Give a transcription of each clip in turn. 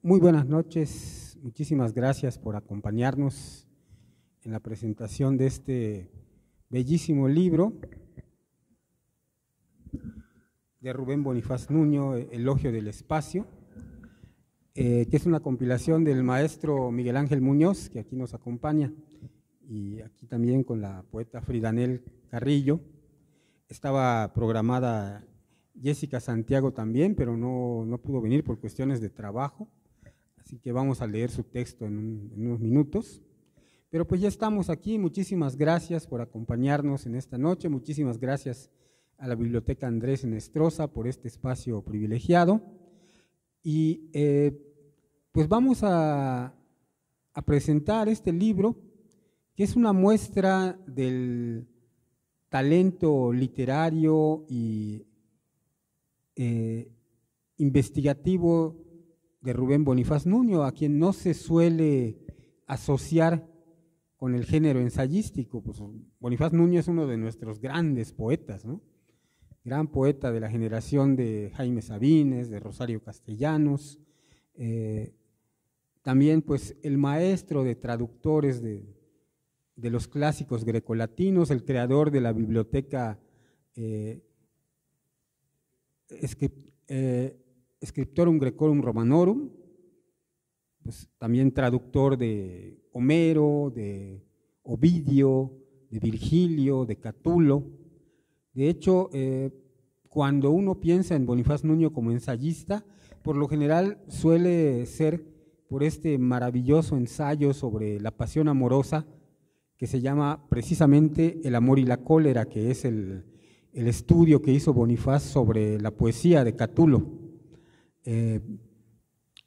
Muy buenas noches, muchísimas gracias por acompañarnos en la presentación de este bellísimo libro de Rubén Bonifaz Nuño, Elogio del Espacio, que es una compilación del maestro Miguel Ángel Muñoz, que aquí nos acompaña, y aquí también con la poeta Fridanel Carrillo. Estaba programada Jessica Santiago también, pero no pudo venir por cuestiones de trabajo. Así que vamos a leer su texto en unos minutos. Pero pues ya estamos aquí, muchísimas gracias por acompañarnos en esta noche, muchísimas gracias a la Biblioteca Andrés Enestrosa por este espacio privilegiado. Y pues vamos a presentar este libro, que es una muestra del talento literario y investigativo de Rubén Bonifaz Nuño, a quien no se suele asociar con el género ensayístico. Pues Bonifaz Nuño es uno de nuestros grandes poetas, ¿no? Gran poeta de la generación de Jaime Sabines, de Rosario Castellanos, también pues el maestro de traductores de los clásicos grecolatinos, el creador de la biblioteca Scriptorum Grecorum Romanorum, pues también traductor de Homero, de Ovidio, de Virgilio, de Catulo. De hecho, cuando uno piensa en Bonifaz Nuño como ensayista, por lo general suele ser por este maravilloso ensayo sobre la pasión amorosa que se llama precisamente El amor y la cólera, que es el estudio que hizo Bonifaz sobre la poesía de Catulo.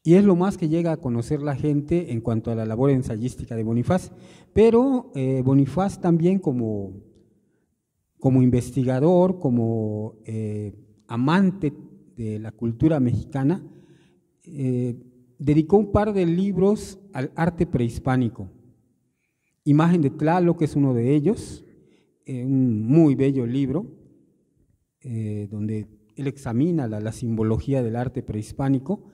Y es lo más que llega a conocer la gente en cuanto a la labor ensayística de Bonifaz, pero Bonifaz también como investigador, como amante de la cultura mexicana, dedicó un par de libros al arte prehispánico. Imagen de Tlaloc es uno de ellos, un muy bello libro, donde él examina la simbología del arte prehispánico,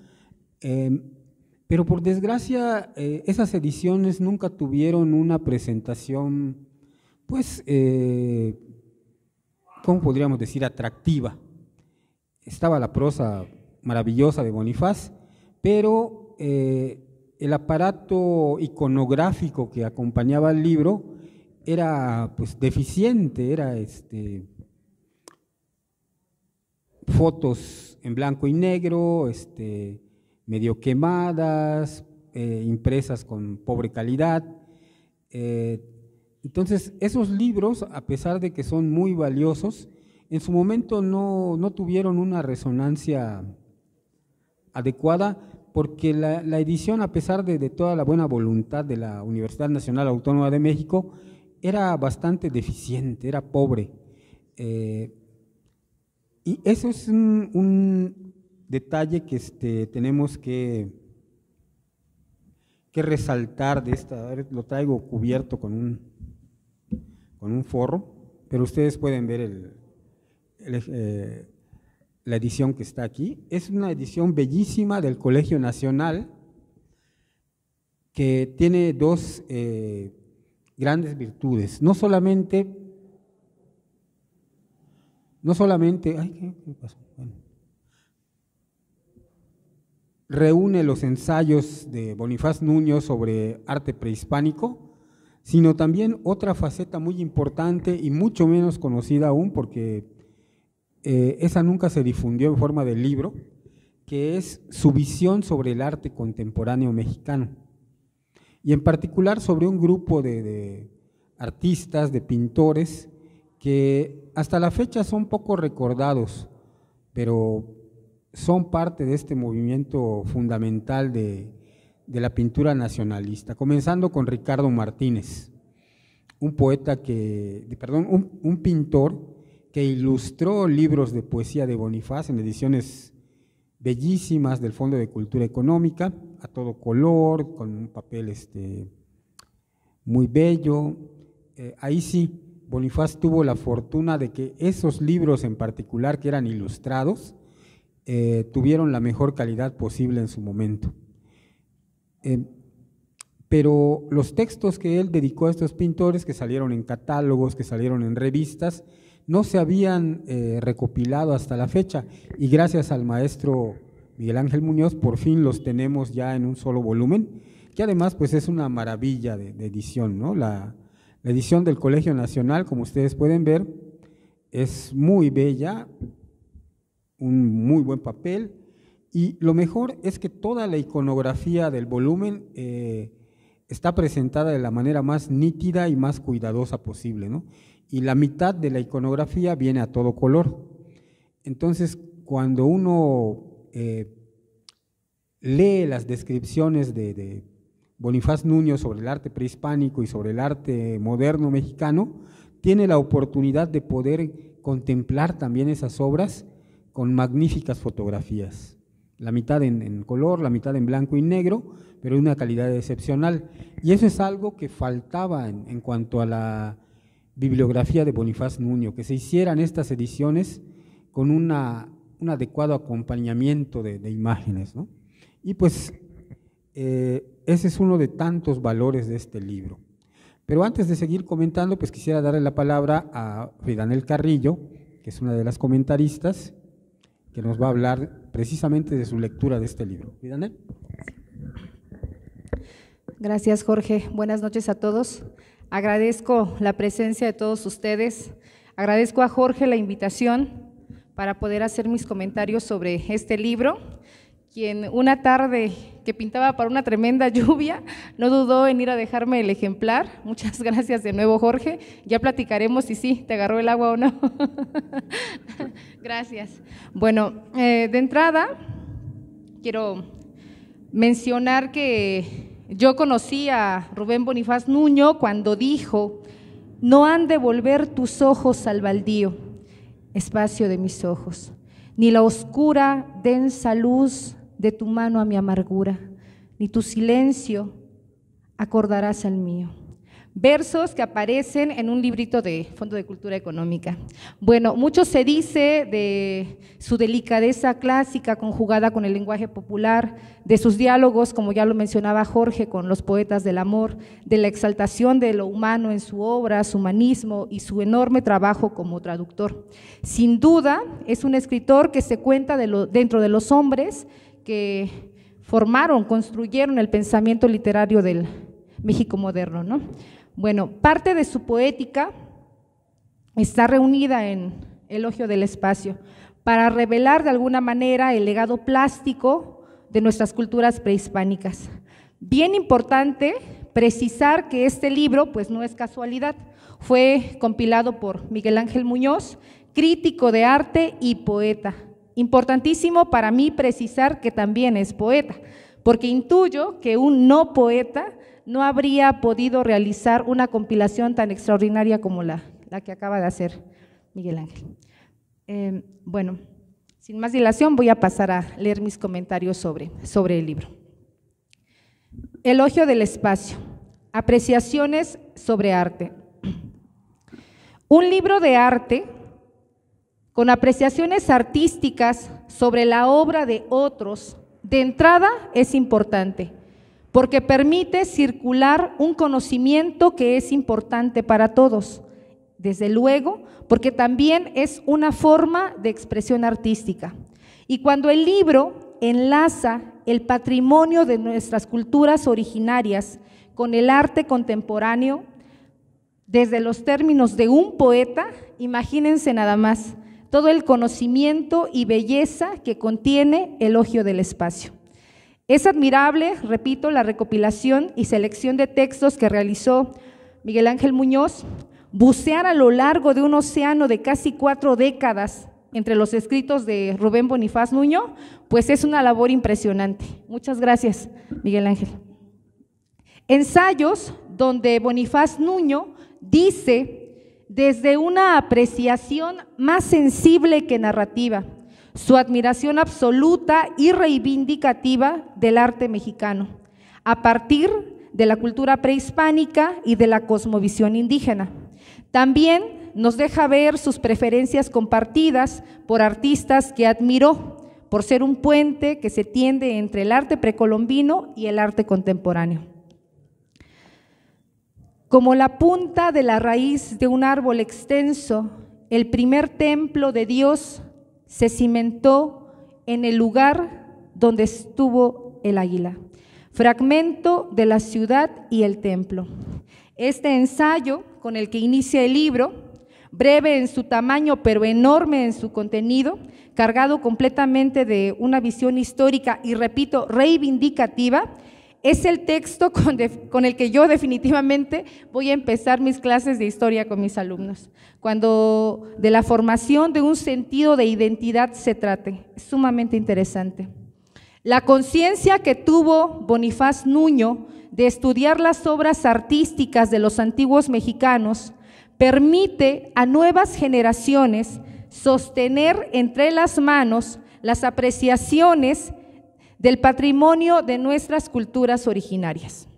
pero por desgracia esas ediciones nunca tuvieron una presentación, pues, ¿cómo podríamos decir? Atractiva. Estaba la prosa maravillosa de Bonifaz, pero el aparato iconográfico que acompañaba al libro era pues deficiente, era fotos en blanco y negro, medio quemadas, impresas con pobre calidad. Entonces, esos libros, a pesar de que son muy valiosos, en su momento no tuvieron una resonancia adecuada, porque la edición, a pesar de toda la buena voluntad de la Universidad Nacional Autónoma de México, era bastante deficiente, era pobre. Y eso es un detalle que tenemos que resaltar de esta. Lo traigo cubierto con un forro, pero ustedes pueden ver la edición que está aquí. Es una edición bellísima del Colegio Nacional que tiene dos grandes virtudes. No solamente, ¿qué pasó? Bueno, reúne los ensayos de Bonifaz Nuño sobre arte prehispánico, sino también otra faceta muy importante y mucho menos conocida aún, porque esa nunca se difundió en forma de libro, que es su visión sobre el arte contemporáneo mexicano, y en particular sobre un grupo de artistas, de pintores, que hasta la fecha son poco recordados, pero son parte de este movimiento fundamental de la pintura nacionalista, comenzando con Ricardo Martínez, un pintor que ilustró libros de poesía de Bonifaz en ediciones bellísimas del Fondo de Cultura Económica, a todo color, con un papel muy bello. Ahí sí, Bonifaz tuvo la fortuna de que esos libros en particular, que eran ilustrados, tuvieron la mejor calidad posible en su momento. Pero los textos que él dedicó a estos pintores, que salieron en catálogos, que salieron en revistas, no se habían recopilado hasta la fecha, y gracias al maestro Miguel Ángel Muñoz por fin los tenemos ya en un solo volumen, que además pues es una maravilla de edición, ¿no? La edición del Colegio Nacional, como ustedes pueden ver, es muy bella, un muy buen papel, y lo mejor es que toda la iconografía del volumen está presentada de la manera más nítida y más cuidadosa posible, ¿no? Y la mitad de la iconografía viene a todo color. Entonces, cuando uno lee las descripciones de Bonifaz Nuño sobre el arte prehispánico y sobre el arte moderno mexicano, tiene la oportunidad de poder contemplar también esas obras con magníficas fotografías. La mitad en color, la mitad en blanco y negro, pero de una calidad excepcional. Y eso es algo que faltaba en cuanto a la bibliografía de Bonifaz Nuño, que se hicieran estas ediciones con un adecuado acompañamiento de imágenes, ¿no? Y pues ese es uno de tantos valores de este libro. Pero antes de seguir comentando, pues quisiera darle la palabra a Fridanel Carrillo, que es una de las comentaristas, que nos va a hablar precisamente de su lectura de este libro. Fridanel. Gracias, Jorge. Buenas noches a todos. Agradezco la presencia de todos ustedes. Agradezco a Jorge la invitación para poder hacer mis comentarios sobre este libro, quien una tarde que pintaba para una tremenda lluvia no dudó en ir a dejarme el ejemplar. Muchas gracias de nuevo, Jorge. Ya platicaremos si sí te agarró el agua o no. Gracias. Bueno, de entrada quiero mencionar que yo conocí a Rubén Bonifaz Nuño cuando dijo: no han de volver tus ojos al baldío, espacio de mis ojos, ni la oscura, densa luz de tu mano a mi amargura, ni tu silencio acordarás al mío. Versos que aparecen en un librito de Fondo de Cultura Económica. Bueno, mucho se dice de su delicadeza clásica conjugada con el lenguaje popular, de sus diálogos, como ya lo mencionaba Jorge, con los poetas del amor, de la exaltación de lo humano en su obra, su humanismo y su enorme trabajo como traductor. Sin duda, es un escritor que se cuenta dentro de los hombres que formaron, construyeron el pensamiento literario del México moderno, ¿no? Bueno, parte de su poética está reunida en Elogio del Espacio, para revelar de alguna manera el legado plástico de nuestras culturas prehispánicas. Bien importante precisar que este libro pues no es casualidad, fue compilado por Miguel Ángel Muñoz, crítico de arte y poeta. Importantísimo para mí precisar que también es poeta, porque intuyo que un no poeta no habría podido realizar una compilación tan extraordinaria como la que acaba de hacer Miguel Ángel. Bueno, sin más dilación voy a pasar a leer mis comentarios sobre el libro. Elogio del Espacio, apreciaciones sobre arte. Un libro de arte con apreciaciones artísticas sobre la obra de otros, de entrada es importante, porque permite circular un conocimiento que es importante para todos, desde luego, porque también es una forma de expresión artística. Y cuando el libro enlaza el patrimonio de nuestras culturas originarias con el arte contemporáneo, desde los términos de un poeta, imagínense nada más todo el conocimiento y belleza que contiene Elogio del Espacio. Es admirable, repito, la recopilación y selección de textos que realizó Miguel Ángel Muñoz. Bucear a lo largo de un océano de casi 4 décadas entre los escritos de Rubén Bonifaz Nuño, pues es una labor impresionante. Muchas gracias, Miguel Ángel. Ensayos donde Bonifaz Nuño dice, desde una apreciación más sensible que narrativa, su admiración absoluta y reivindicativa del arte mexicano, a partir de la cultura prehispánica y de la cosmovisión indígena. También nos deja ver sus preferencias compartidas por artistas que admiró, por ser un puente que se tiende entre el arte precolombino y el arte contemporáneo. Como la punta de la raíz de un árbol extenso, el primer templo de Dios se cimentó en el lugar donde estuvo el águila. Fragmento de la ciudad y el templo. Este ensayo, con el que inicia el libro, breve en su tamaño pero enorme en su contenido, cargado completamente de una visión histórica y, repito, reivindicativa, es el texto con el que yo definitivamente voy a empezar mis clases de historia con mis alumnos, cuando de la formación de un sentido de identidad se trate. Es sumamente interesante. La conciencia que tuvo Bonifaz Nuño de estudiar las obras artísticas de los antiguos mexicanos permite a nuevas generaciones sostener entre las manos las apreciaciones del patrimonio de nuestras culturas originarias.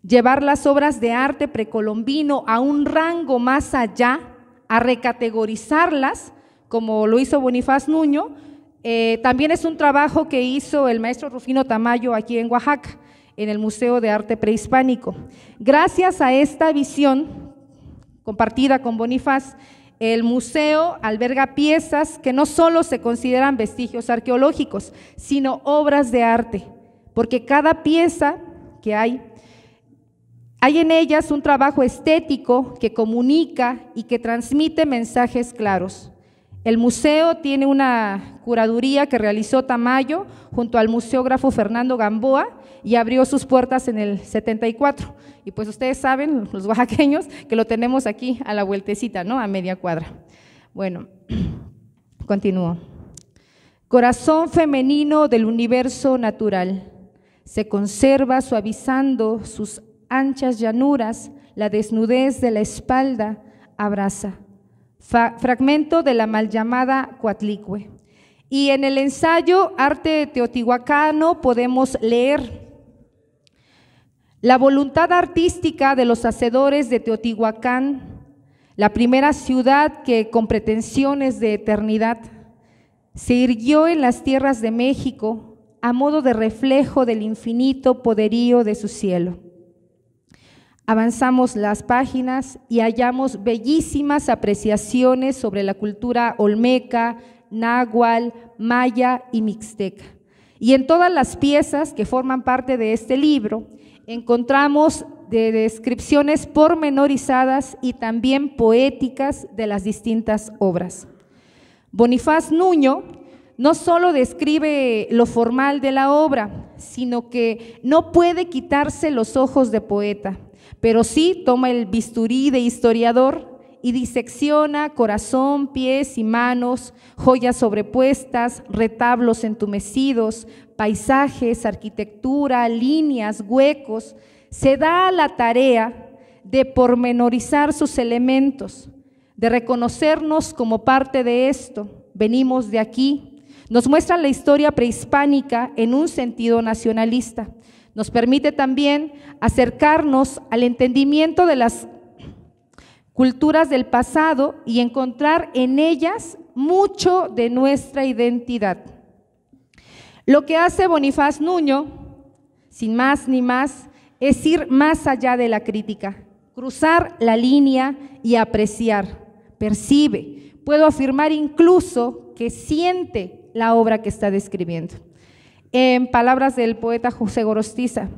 Llevar las obras de arte precolombino a un rango más allá, a recategorizarlas, como lo hizo Bonifaz Nuño, también es un trabajo que hizo el maestro Rufino Tamayo aquí en Oaxaca, en el Museo de Arte Prehispánico. Gracias a esta visión compartida con Bonifaz, el museo alberga piezas que no solo se consideran vestigios arqueológicos, sino obras de arte, porque cada pieza que hay en ellas un trabajo estético que comunica y que transmite mensajes claros. El museo tiene una curaduría que realizó Tamayo junto al museógrafo Fernando Gamboa y abrió sus puertas en el 74. Y pues ustedes saben, los oaxaqueños, que lo tenemos aquí a la vueltecita, ¿no? A media cuadra. Bueno, continúo. Corazón femenino del universo natural, se conserva suavizando sus anchas llanuras, la desnudez de la espalda abraza. Fragmento de la mal llamada Coatlicue. Y en el ensayo Arte Teotihuacano podemos leer: la voluntad artística de los hacedores de Teotihuacán, la primera ciudad que con pretensiones de eternidad se irguió en las tierras de México a modo de reflejo del infinito poderío de su cielo. Avanzamos las páginas y hallamos bellísimas apreciaciones sobre la cultura olmeca, náhuatl, maya y mixteca. Y en todas las piezas que forman parte de este libro encontramos de descripciones pormenorizadas y también poéticas de las distintas obras. Bonifaz Nuño no solo describe lo formal de la obra, sino que no puede quitarse los ojos de poeta, pero sí toma el bisturí de historiador y disecciona corazón, pies y manos, joyas sobrepuestas, retablos entumecidos, paisajes, arquitectura, líneas, huecos. Se da a la tarea de pormenorizar sus elementos, de reconocernos como parte de esto. Venimos de aquí. Nos muestra la historia prehispánica en un sentido nacionalista. Nos permite también acercarnos al entendimiento de las culturas del pasado y encontrar en ellas mucho de nuestra identidad. Lo que hace Bonifaz Nuño, sin más ni más, es ir más allá de la crítica, cruzar la línea y apreciar, percibe, puedo afirmar incluso que siente la obra que está describiendo. En palabras del poeta José Gorostiza,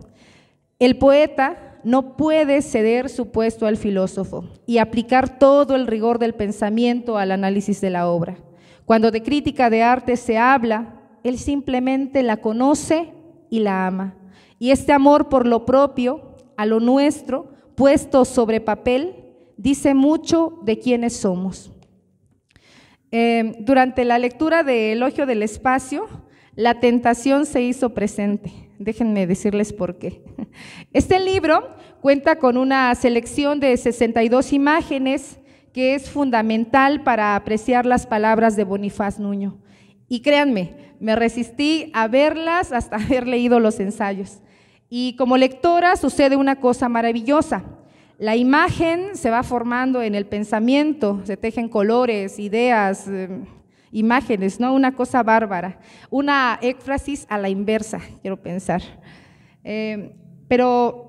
el poeta no puede ceder su puesto al filósofo y aplicar todo el rigor del pensamiento al análisis de la obra. Cuando de crítica de arte se habla, él simplemente la conoce y la ama. Y este amor por lo propio, a lo nuestro, puesto sobre papel, dice mucho de quiénes somos. Durante la lectura de Elogio del Espacio, la tentación se hizo presente. Déjenme decirles por qué. Este libro cuenta con una selección de 62 imágenes que es fundamental para apreciar las palabras de Bonifaz Nuño. Y créanme, me resistí a verlas hasta haber leído los ensayos. Y como lectora sucede una cosa maravillosa. La imagen se va formando en el pensamiento, se tejen colores, ideas, imágenes, ¿no? Una cosa bárbara, una éfrasis a la inversa, quiero pensar. Pero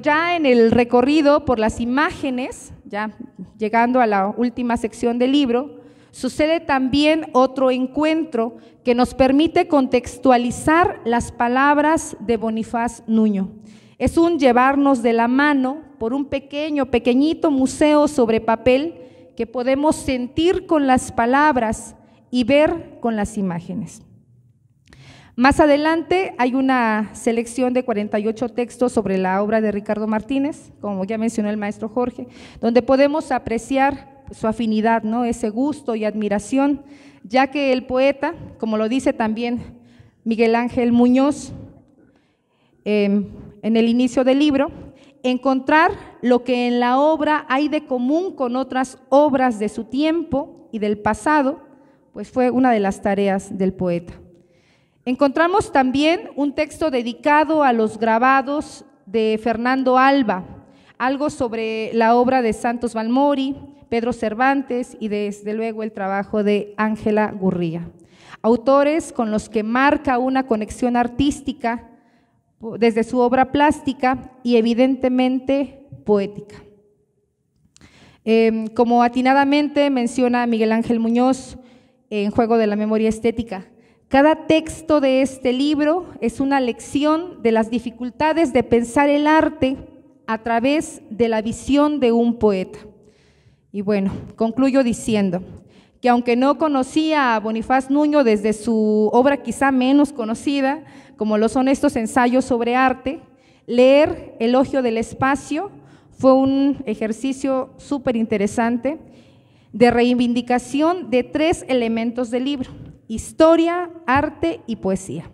ya en el recorrido por las imágenes, ya llegando a la última sección del libro, sucede también otro encuentro que nos permite contextualizar las palabras de Bonifaz Nuño. Es un llevarnos de la mano por un pequeñito museo sobre papel que podemos sentir con las palabras y ver con las imágenes. Más adelante hay una selección de 48 textos sobre la obra de Ricardo Martínez, como ya mencionó el maestro Jorge, donde podemos apreciar su afinidad, ¿no? Ese gusto y admiración, ya que el poeta, como lo dice también Miguel Ángel Muñoz en el inicio del libro, encontrar lo que en la obra hay de común con otras obras de su tiempo y del pasado, pues fue una de las tareas del poeta. Encontramos también un texto dedicado a los grabados de Fernando Alba, algo sobre la obra de Santos Balmori, Pedro Cervantes y desde luego el trabajo de Ángela Gurría, autores con los que marca una conexión artística desde su obra plástica y evidentemente poética. Como atinadamente menciona Miguel Ángel Muñoz en Juego de la Memoria Estética, cada texto de este libro es una lección de las dificultades de pensar el arte a través de la visión de un poeta. Y bueno, concluyo diciendo que aunque no conocía a Bonifaz Nuño desde su obra quizá menos conocida, como lo son estos ensayos sobre arte, leer Elogio del Espacio fue un ejercicio súper interesante de reivindicación de 3 elementos del libro: historia, arte y poesía.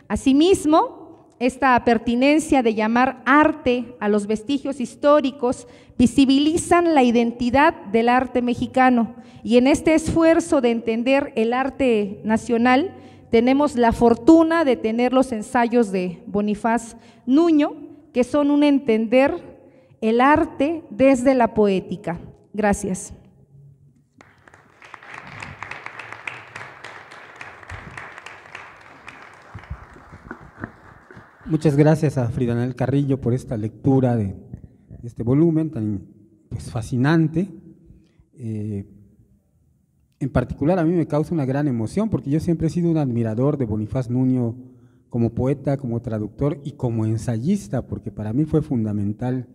Asimismo, esta pertinencia de llamar arte a los vestigios históricos visibilizan la identidad del arte mexicano, y en este esfuerzo de entender el arte nacional tenemos la fortuna de tener los ensayos de Bonifaz Nuño, que son un entender el arte desde la poética. Gracias. Muchas gracias a Frida Anel Carrillo por esta lectura de este volumen tan fascinante. En particular a mí me causa una gran emoción porque yo siempre he sido un admirador de Bonifaz Nuño como poeta, como traductor y como ensayista, porque para mí fue fundamental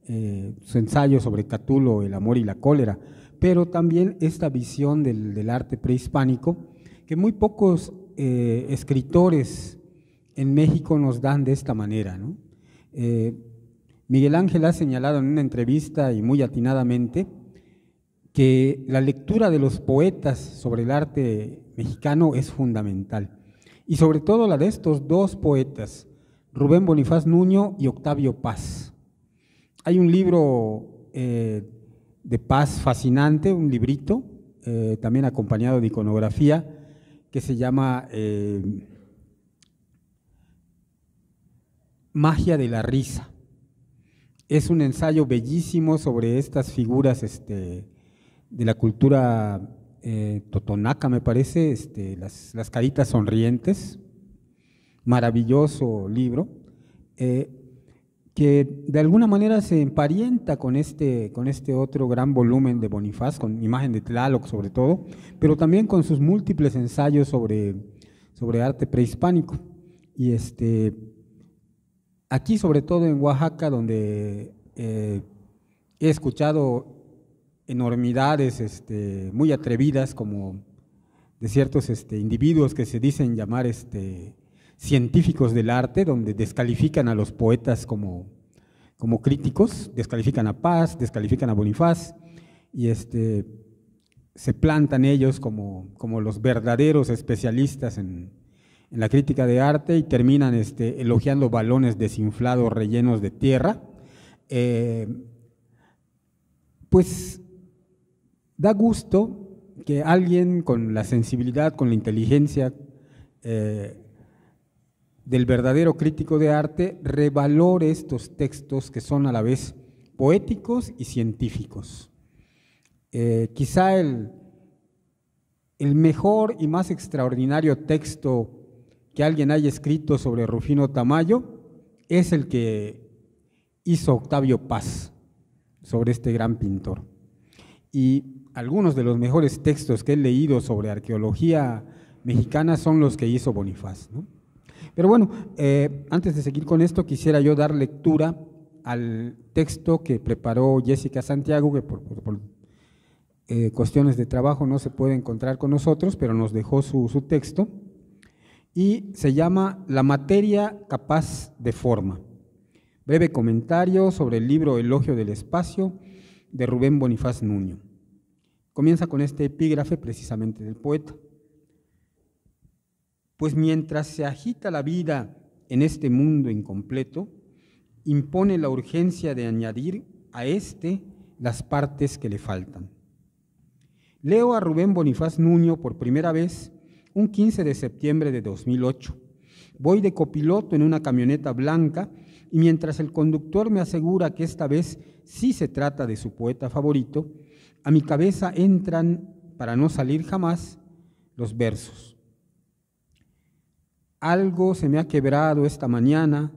su ensayo sobre Catulo, el amor y la cólera, pero también esta visión del arte prehispánico que muy pocos escritores en México nos dan de esta manera, ¿no? Miguel Ángel ha señalado en una entrevista y muy atinadamente que la lectura de los poetas sobre el arte mexicano es fundamental, y sobre todo la de estos 2 poetas, Rubén Bonifaz Nuño y Octavio Paz. Hay un libro de Paz fascinante, un librito, también acompañado de iconografía, que se llama Magia de la risa. Es un ensayo bellísimo sobre estas figuras de la cultura totonaca, me parece, las caritas sonrientes. Maravilloso libro, que de alguna manera se emparenta con este otro gran volumen de Bonifaz, con imagen de Tlaloc sobre todo, pero también con sus múltiples ensayos sobre arte prehispánico. Y aquí, sobre todo en Oaxaca, donde he escuchado enormidades muy atrevidas, como de ciertos individuos que se dicen llamar científicos del arte, donde descalifican a los poetas como críticos, descalifican a Paz, descalifican a Bonifaz, y se plantan ellos como los verdaderos especialistas en la crítica de arte, y terminan elogiando balones desinflados rellenos de tierra. Pues da gusto que alguien con la sensibilidad, con la inteligencia del verdadero crítico de arte revalore estos textos que son a la vez poéticos y científicos. Quizá el El mejor y más extraordinario texto que alguien haya escrito sobre Rufino Tamayo es el que hizo Octavio Paz sobre este gran pintor. Y algunos de los mejores textos que he leído sobre arqueología mexicana son los que hizo Bonifaz, ¿no? Pero bueno, antes de seguir con esto, quisiera yo dar lectura al texto que preparó Jessica Santiago, que por cuestiones de trabajo no se puede encontrar con nosotros, pero nos dejó su texto, y se llama La materia capaz de forma. Breve comentario sobre el libro Elogio del espacio de Rubén Bonifaz Nuño. Comienza con este epígrafe precisamente del poeta. Pues mientras se agita la vida en este mundo incompleto, impone la urgencia de añadir a éste las partes que le faltan. Leo a Rubén Bonifaz Nuño por primera vez un 15 de septiembre de 2008. Voy de copiloto en una camioneta blanca y mientras el conductor me asegura que esta vez sí se trata de su poeta favorito, a mi cabeza entran, para no salir jamás, los versos. Algo se me ha quebrado esta mañana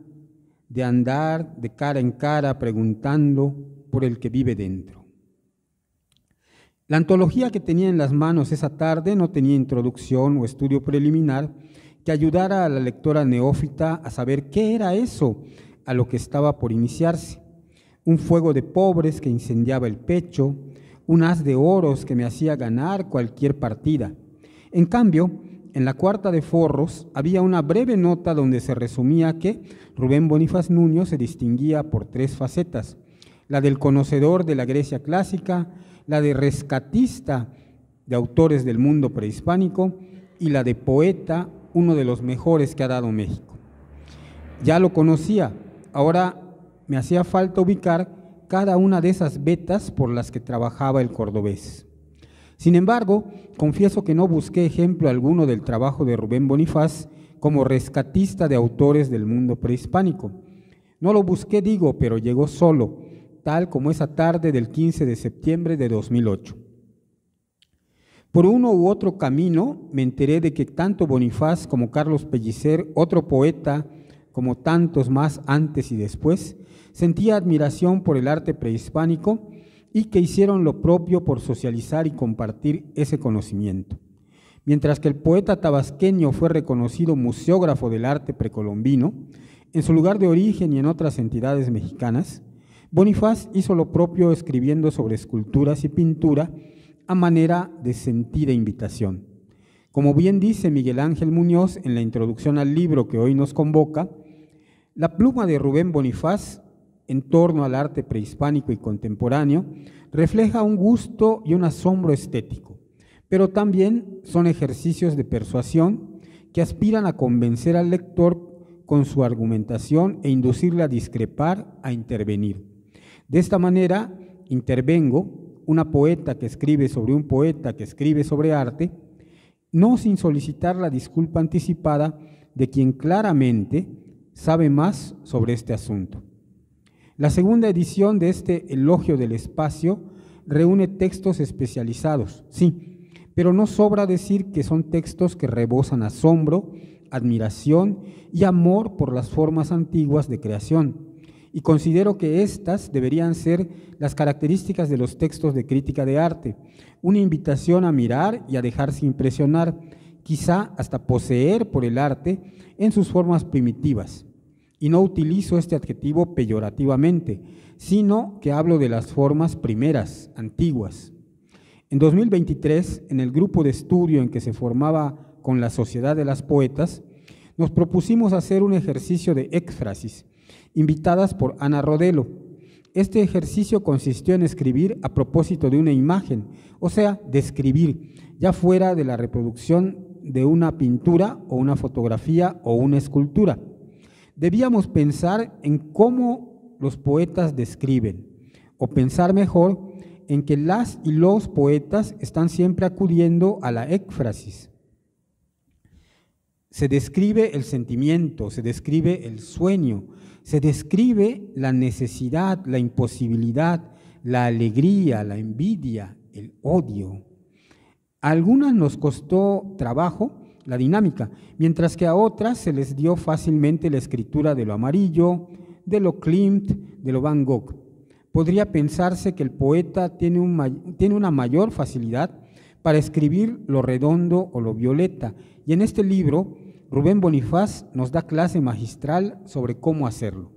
de andar de cara en cara preguntando por el que vive dentro. La antología que tenía en las manos esa tarde no tenía introducción o estudio preliminar que ayudara a la lectora neófita a saber qué era eso a lo que estaba por iniciarse. Un fuego de pobres que incendiaba el pecho, un haz de oros que me hacía ganar cualquier partida. En cambio, en la cuarta de forros había una breve nota donde se resumía que Rubén Bonifaz Nuño se distinguía por 3 facetas: la del conocedor de la Grecia clásica, la de rescatista de autores del mundo prehispánico y la de poeta, uno de los mejores que ha dado México. Ya lo conocía, ahora me hacía falta ubicar cada una de esas vetas por las que trabajaba el cordobés. Sin embargo, confieso que no busqué ejemplo alguno del trabajo de Rubén Bonifaz como rescatista de autores del mundo prehispánico. No lo busqué, digo, pero llegó solo, tal como esa tarde del 15 de septiembre de 2008. Por uno u otro camino me enteré de que tanto Bonifaz como Carlos Pellicer, otro poeta, como tantos más antes y después, sentía admiración por el arte prehispánico y que hicieron lo propio por socializar y compartir ese conocimiento. Mientras que el poeta tabasqueño fue reconocido museógrafo del arte precolombino, en su lugar de origen y en otras entidades mexicanas, Bonifaz hizo lo propio escribiendo sobre esculturas y pintura a manera de sentida invitación. Como bien dice Miguel Ángel Muñoz en la introducción al libro que hoy nos convoca, la pluma de Rubén Bonifaz en torno al arte prehispánico y contemporáneo refleja un gusto y un asombro estético, pero también son ejercicios de persuasión que aspiran a convencer al lector con su argumentación e inducirle a discrepar, a intervenir. De esta manera, Intervengo, una poeta que escribe sobre un poeta que escribe sobre arte, no sin solicitar la disculpa anticipada de quien claramente sabe más sobre este asunto. La segunda edición de este Elogio del Espacio reúne textos especializados, sí, pero no sobra decir que son textos que rebosan asombro, admiración y amor por las formas antiguas de creación. Y considero que estas deberían ser las características de los textos de crítica de arte, una invitación a mirar y a dejarse impresionar, quizá hasta poseer por el arte en sus formas primitivas. Y no utilizo este adjetivo peyorativamente, sino que hablo de las formas primeras, antiguas. En 2023, en el grupo de estudio en que se formaba con la Sociedad de las Poetas, nos propusimos hacer un ejercicio de éxfrasis, invitadas por Ana Rodelo. Este ejercicio consistió en escribir a propósito de una imagen, o sea, describir, ya fuera de la reproducción de una pintura o una fotografía o una escultura. Debíamos pensar en cómo los poetas describen, o pensar mejor en que las y los poetas están siempre acudiendo a la éxfrasis. Se describe el sentimiento, se describe el sueño, se describe la necesidad, la imposibilidad, la alegría, la envidia, el odio. A algunas nos costó trabajo la dinámica, mientras que a otras se les dio fácilmente la escritura de lo amarillo, de lo Klimt, de lo Van Gogh. Podría pensarse que el poeta tiene una mayor facilidad para escribir lo redondo o lo violeta, y en este libro Rubén Bonifaz nos da clase magistral sobre cómo hacerlo.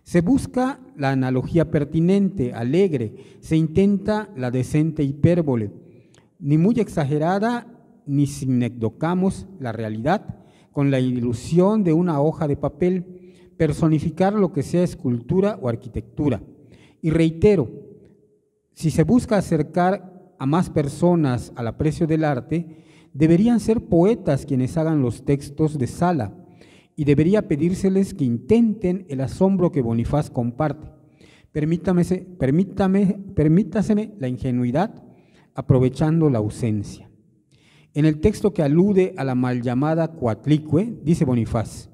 Se busca la analogía pertinente, alegre, se intenta la decente hipérbole, ni muy exagerada ni sinecdocamos la realidad con la ilusión de una hoja de papel, personificar lo que sea escultura o arquitectura. Y reitero, si se busca acercar a más personas al aprecio del arte, deberían ser poetas quienes hagan los textos de Sala, y debería pedírseles que intenten el asombro que Bonifaz comparte. Permítaseme la ingenuidad, aprovechando la ausencia. En el texto que alude a la mal llamada Coatlicue, dice Bonifaz: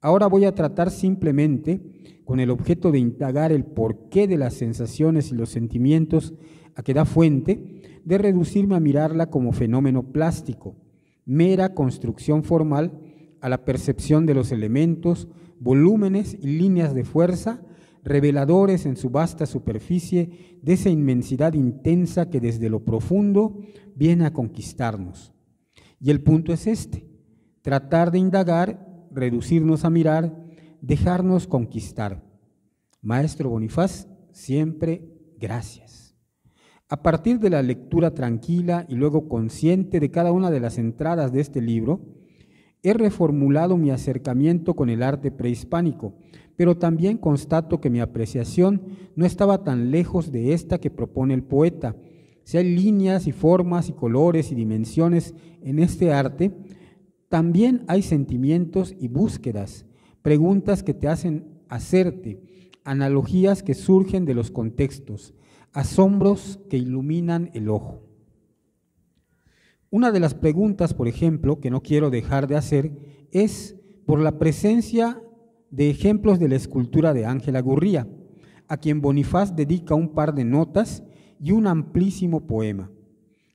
ahora voy a tratar simplemente, con el objeto de indagar el porqué de las sensaciones y los sentimientos a que da fuente, de reducirme a mirarla como fenómeno plástico, mera construcción formal a la percepción de los elementos, volúmenes y líneas de fuerza, reveladores en su vasta superficie de esa inmensidad intensa que desde lo profundo viene a conquistarnos. Y el punto es este: tratar de indagar, reducirnos a mirar, dejarnos conquistar. Maestro Bonifaz, siempre gracias. A partir de la lectura tranquila y luego consciente de cada una de las entradas de este libro, he reformulado mi acercamiento con el arte prehispánico, pero también constato que mi apreciación no estaba tan lejos de esta que propone el poeta. Si hay líneas y formas y colores y dimensiones en este arte, también hay sentimientos y búsquedas, preguntas que te hacen hacerte, analogías que surgen de los contextos, asombros que iluminan el ojo. Una de las preguntas, por ejemplo, que no quiero dejar de hacer es por la presencia de ejemplos de la escultura de Ángela Gurría, a quien Bonifaz dedica un par de notas y un amplísimo poema.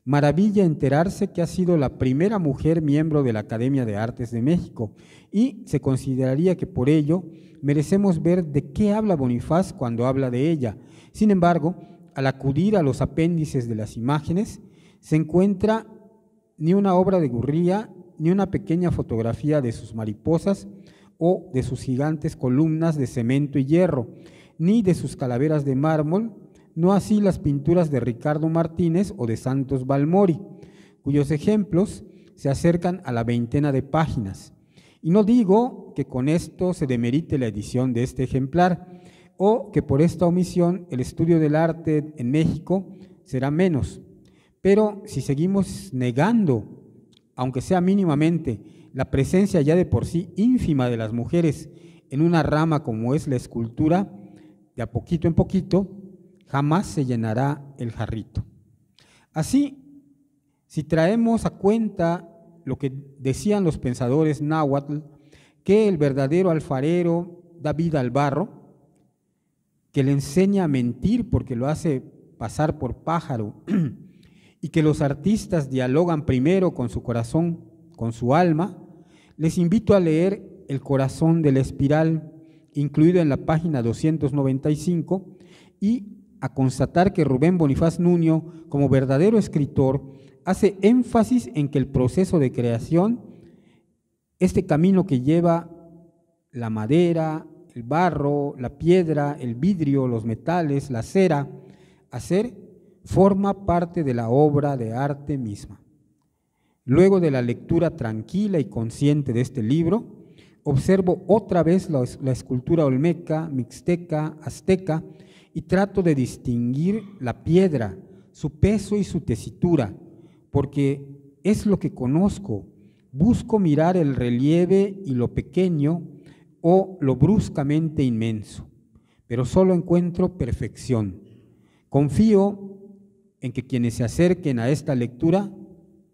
Maravilla enterarse que ha sido la primera mujer miembro de la Academia de Artes de México y se consideraría que por ello merecemos ver de qué habla Bonifaz cuando habla de ella. Sin embargo, al acudir a los apéndices de las imágenes, se encuentra ni una obra de Gurría, ni una pequeña fotografía de sus mariposas o de sus gigantes columnas de cemento y hierro, ni de sus calaveras de mármol, no así las pinturas de Ricardo Martínez o de Santos Balmori, cuyos ejemplos se acercan a la 20 de páginas. Y no digo que con esto se demerite la edición de este ejemplar o que por esta omisión el estudio del arte en México será menos. Pero si seguimos negando, aunque sea mínimamente, la presencia ya de por sí ínfima de las mujeres en una rama como es la escultura, de a poquito en poquito, jamás se llenará el jarrito. Así, si traemos a cuenta lo que decían los pensadores náhuatl, que el verdadero alfarero da vida al barro, que le enseña a mentir porque lo hace pasar por pájaro, y que los artistas dialogan primero con su corazón, con su alma, les invito a leer El corazón de la espiral, incluido en la página 295, y a constatar que Rubén Bonifaz Nuño, como verdadero escritor, hace énfasis en que el proceso de creación, este camino que lleva la madera, el barro, la piedra, el vidrio, los metales, la cera, a ser, forma parte de la obra de arte misma. Luego de la lectura tranquila y consciente de este libro, observo otra vez la escultura olmeca, mixteca, azteca y trato de distinguir la piedra, su peso y su tesitura, porque es lo que conozco. Busco mirar el relieve y lo pequeño o lo bruscamente inmenso, pero solo encuentro perfección. Confío en que quienes se acerquen a esta lectura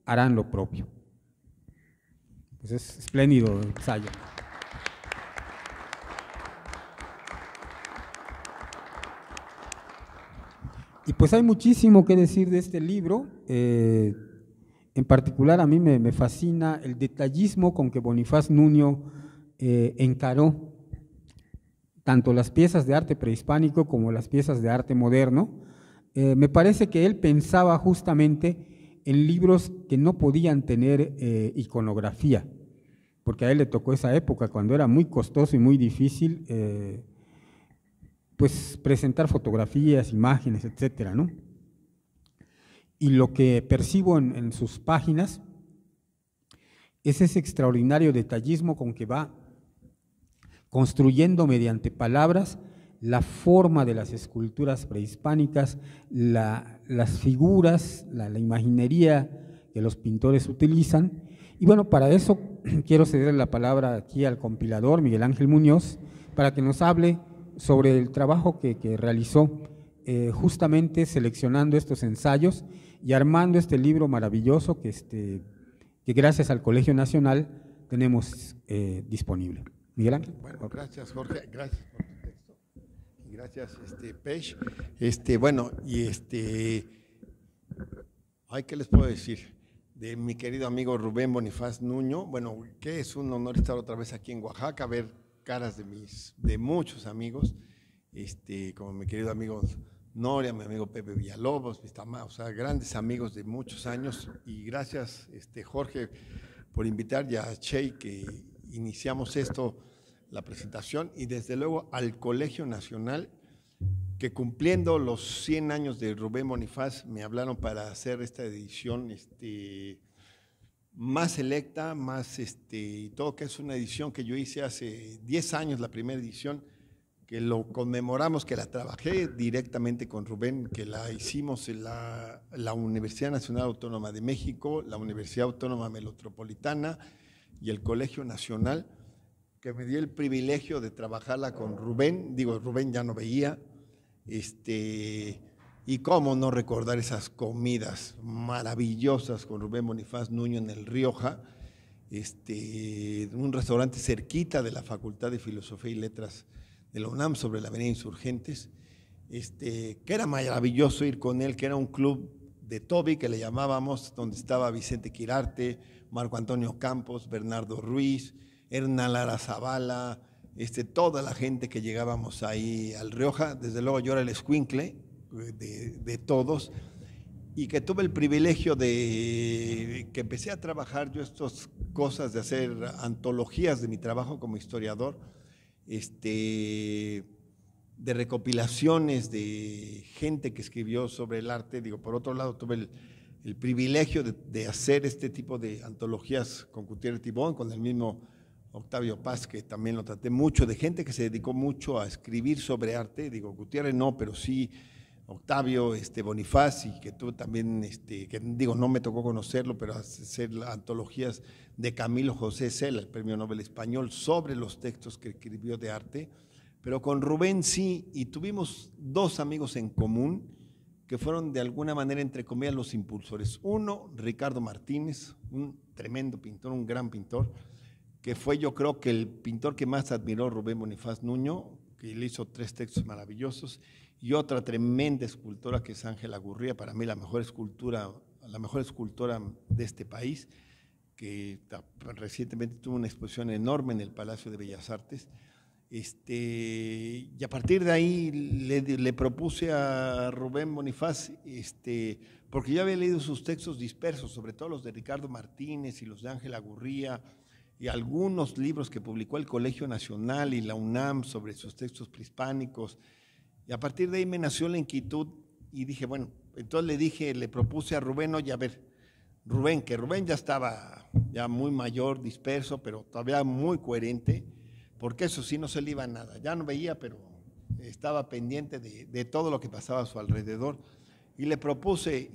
harán lo propio. Pues es espléndido el ensayo. Y pues hay muchísimo que decir de este libro. En particular, a mí me fascina el detallismo con que Bonifaz Nuño encaró tanto las piezas de arte prehispánico como las piezas de arte moderno. Me parece que él pensaba justamente en libros que no podían tener iconografía, porque a él le tocó esa época cuando era muy costoso y muy difícil pues presentar fotografías, imágenes, etcétera, ¿no? Y lo que percibo en sus páginas es ese extraordinario detallismo con que va construyendo mediante palabras la forma de las esculturas prehispánicas, las figuras, la imaginería que los pintores utilizan. Y bueno, para eso quiero ceder la palabra aquí al compilador Miguel Ángel Muñoz, para que nos hable sobre el trabajo que realizó justamente seleccionando estos ensayos y armando este libro maravilloso que gracias al Colegio Nacional tenemos disponible. Miguel Ángel. Bueno, gracias Jorge, gracias por tu texto y gracias Pech. Bueno, y ¿qué les puedo decir? De mi querido amigo Rubén Bonifaz Nuño, bueno, que es un honor estar otra vez aquí en Oaxaca, ver caras de muchos amigos, como mi querido amigo Noria, mi amigo Pepe Villalobos, o sea, grandes amigos de muchos años, y gracias Jorge por invitar ya a Chey que iniciamos la presentación, y desde luego al Colegio Nacional, que cumpliendo los 100 años de Rubén Bonifaz, me hablaron para hacer esta edición más selecta, y todo, que es una edición que yo hice hace 10 años, la primera edición, que lo conmemoramos, que la trabajé directamente con Rubén, que la hicimos en la Universidad Nacional Autónoma de México, la Universidad Autónoma Metropolitana y el Colegio Nacional, que me dio el privilegio de trabajarla con Rubén. Rubén ya no veía, y cómo no recordar esas comidas maravillosas con Rubén Bonifaz Nuño en el Rioja, un restaurante cerquita de la Facultad de Filosofía y Letras de la UNAM, sobre la Avenida Insurgentes, que era maravilloso ir con él, que era un club de Toby, que le llamábamos, donde estaba Vicente Quirarte, Marco Antonio Campos, Bernardo Ruiz, Hernán Lara Zavala, toda la gente que llegábamos ahí al Rioja. Desde luego yo era el escuincle de todos, y que tuve el privilegio de que empecé a trabajar yo estas cosas de hacer antologías de mi trabajo como historiador, de recopilaciones de gente que escribió sobre el arte. Por otro lado, tuve el privilegio de hacer este tipo de antologías con Gutiérrez Tibón, con el mismo Octavio Paz, que también lo traté mucho, de gente que se dedicó mucho a escribir sobre arte. Gutiérrez no, pero sí Octavio, Bonifaz, y que tú también, no me tocó conocerlo, pero hacer antologías de Camilo José Cela, el Premio Nobel Español, sobre los textos que escribió de arte. Pero con Rubén sí, y tuvimos dos amigos en común que fueron de alguna manera, entre comillas, los impulsores. Uno, Ricardo Martínez, un tremendo pintor, un gran pintor, que fue, yo creo, que el pintor que más admiró Rubén Bonifaz Nuño, que le hizo 3 textos maravillosos, y otra tremenda escultora que es Ángela Gurría, para mí la mejor escultora de este país, que recientemente tuvo una exposición enorme en el Palacio de Bellas Artes. Y a partir de ahí le propuse a Rubén Bonifaz, porque yo había leído sus textos dispersos, sobre todo los de Ricardo Martínez y los de Ángela Gurría, y algunos libros que publicó el Colegio Nacional y la UNAM sobre sus textos prehispánicos. Y a partir de ahí me nació la inquietud y dije, bueno, entonces le propuse a Rubén, oye, a ver, Rubén, que Rubén ya estaba ya muy mayor, disperso, pero todavía muy coherente, porque eso sí no se le iba a nada, ya no veía, pero estaba pendiente de todo lo que pasaba a su alrededor. Y le propuse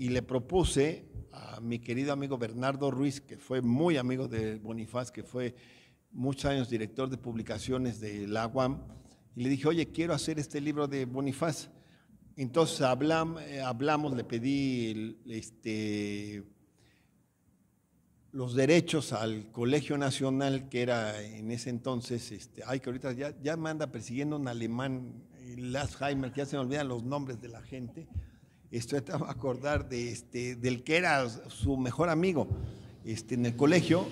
a mi querido amigo Bernardo Ruiz, que fue muy amigo de Bonifaz, que fue muchos años director de publicaciones de la UAM, y le dije, oye, quiero hacer este libro de Bonifaz. Entonces hablamos, le pedí los derechos al Colegio Nacional, que era en ese entonces, que ahorita ya me anda persiguiendo un alemán, Lasheimer, que ya se me olvidan los nombres de la gente, estoy tratando de acordar del que era su mejor amigo en el colegio,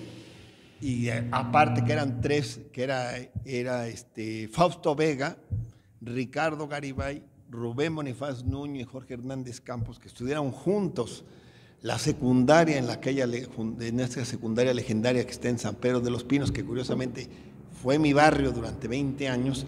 y aparte que eran tres, que era Fausto Vega, Ricardo Garibay, Rubén Bonifaz Nuño y Jorge Hernández Campos, que estudiaron juntos la secundaria en esta secundaria legendaria que está en San Pedro de los Pinos, que curiosamente fue mi barrio durante 20 años,